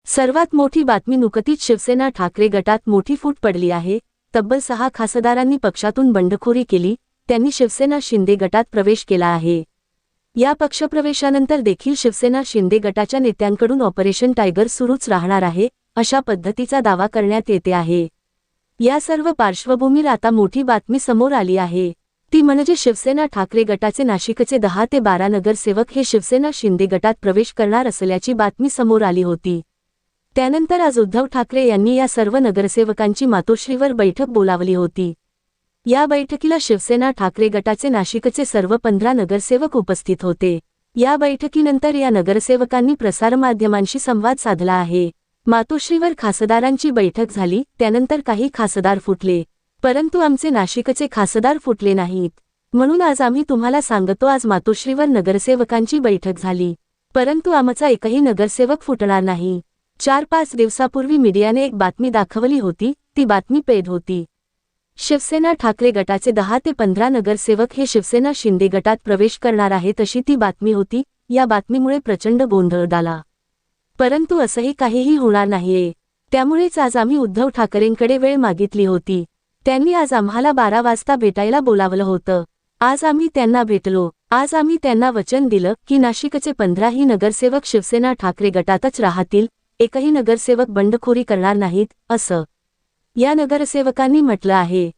सर्वात मोठी बातमी नुकतीच शिवसेना ठाकरे गटात मोठी फूट पडली आहे। तब्बल 6 खासदारांनी पक्षातून बंडखोरी केली, त्यांनी शिवसेना शिंदे गटात प्रवेश केला आहे। या पक्षप्रवेशानंतर देखील शिवसेना शिंदे गटाच्या नेत्यांकडून ऑपरेशन टायगर सुरूच राहणार आहे, अशा पद्धतीचा दावा करण्यात येते आहे। या सर्व पार्श्वभूमीवर आता मोठी बातमी समोर आली आहे, ती म्हणजे शिवसेना ठाकरे गटाचे नाशिकचे 10 ते 12 नगरसेवक हे शिवसेना शिंदे गटात प्रवेश करणार असल्याची बातमी समोर आली होती। त्यानंतर आज उद्धव ठाकरे यांनी या सर्व नगरसेवकांची मातोश्रीवर बैठक बोलावली होती। या बैठकीला शिवसेना ठाकरे गटाचे नाशिकचे सर्व 15 नगरसेवक उपस्थित होते। या बैठकीनंतर या नगरसेवकांनी प्रसारमाध्यमांशी संवाद साधला आहे। मातोश्रीवर खासदारांची बैठक झाली, त्यानंतर काही खासदार फुटले, परंतु आमचे नाशिकचे खासदार फुटले नाहीत। म्हणून आज आम्ही तुम्हाला सांगतो, आज मातोश्रीवर नगरसेवकांची बैठक झाली, परंतु आमचा एकही नगरसेवक फुटणार नाही। 4-5 दिवसापूर्वी मीडियाने एक बातमी दाखवली होती, ती बातमी पेड होती। शिवसेना ठाकरे गटाचे 10 ते 15 नगरसेवक हे शिवसेना शिंदे गटात प्रवेश करणार आहेत अशी ती बातमी होती। या बातमीमुळे प्रचंड गोंधळ झाला, परंतु असंही काहीही होणार नाहीये। त्यामुळेच आज आम्ही उद्धव ठाकरेंकडे वेळ मागितली होती। त्यांनी आज आम्हाला 12 वाजता भेटायला बोलावलं होतं। आज आम्ही त्यांना भेटलो। आज आम्ही त्यांना वचन दिलं की नाशिकचे 15ही नगरसेवक शिवसेना ठाकरे गटातच राहतील, एकही नगरसेवक बंडखोरी करणार नाहीत, असं या नगरसेवकांनी म्हटलं आहे।